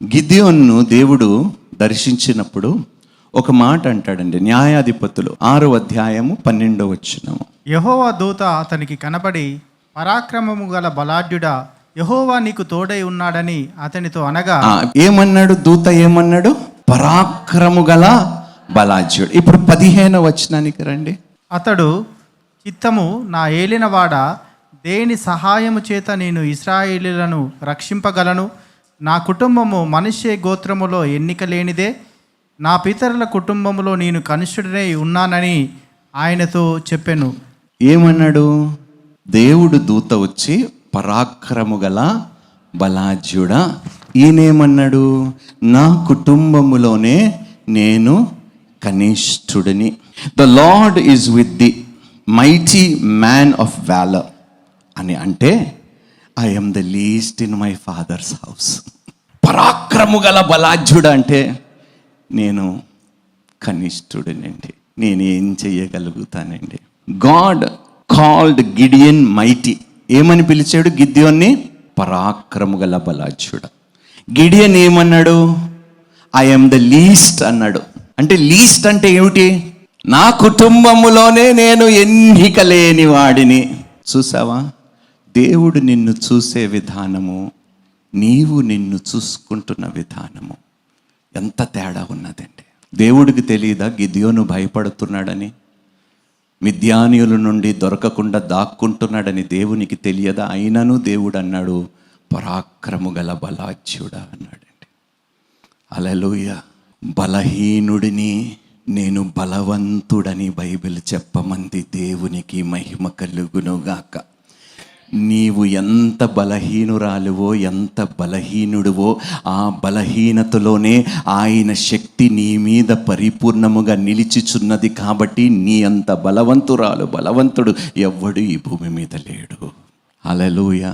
గిద్యోనును దేవుడు దర్శించినప్పుడు ఒక మాట అంటాడండి. న్యాయాధిపతులు 6వ అధ్యాయము 12వ వచనం. యెహోవా దూత అతనికి కనపడి, పరాక్రమము గల బలాఢ్యుడా, యెహోవా నీకు తోడై ఉన్నాడని అతనితో అనగా, ఏమన్నాడు దూత? ఏమన్నాడు? పరాక్రము గల బలాఢ్యుడు. ఇప్పుడు 15వ వచనానికి రండి. అతడు, చిత్తము నా ఏలినవాడ, దేని సహాయము చేత నేను ఇశ్రాయేలీయులను రక్షింపగలను? నా కుటుంబము మనుష్య గోత్రములో ఎన్నిక లేనిదే, నా పితరుల కుటుంబములో నేను కనిష్ఠుడనే ఉన్నానని ఆయనతో చెప్పెను. ఏమన్నాడు? దేవుడు దూత వచ్చి పరాక్రము గల బలాఢ్యుడా, ఈయనేమన్నాడు? నా కుటుంబములోనే నేను కనిష్ఠుడిని. The Lord is with the mighty man of valour అని అంటే, I am the least in my father's house. పరాక్రము గల బలాఢ్యుడు అంటే నేను కనిష్ఠుడినండి, నేనేం చెయ్యగలుగుతానండి. God called Gideon mighty. ఏమని పిలిచాడు గిద్యోన్ని? పరాక్రము గల బలాఢ్యుడు. గిడియన్ ఏమన్నాడు? ఐ ఎమ్ ద లీస్ట్ అన్నాడు. అంటే లీస్ట్ అంటే ఏమిటి? నా కుటుంబములోనే నేను ఎన్నిక లేని వాడిని. చూసావా, దేవుడు నిన్ను చూసే విధానము, నీవు నిన్ను చూసుకుంటున్న విధానము ఎంత తేడా ఉన్నదండి. దేవుడికి తెలియదా గిద్యోను భయపడుతున్నాడని? మిద్యానీయుల నుండి దొరకకుండా దాక్కుంటున్నాడని దేవునికి తెలియదా? అయినను దేవుడు అన్నాడు, పరాక్రము గల బలాఢ్యుడా అన్నాడండి. హల్లెలూయా. బలహీనుడిని నేను బలవంతుడని బైబిల్ చెప్పమంది. దేవునికి మహిమ కలుగునుగాక. నీవు ఎంత బలహీనురాలువో, ఎంత బలహీనుడివో, ఆ బలహీనతలోనే ఆయన శక్తి నీ మీద పరిపూర్ణముగా నిలిచిచున్నది. కాబట్టి నీ అంత బలవంతుడు ఎవ్వడు ఈ భూమి మీద లేడు. హల్లెలూయా.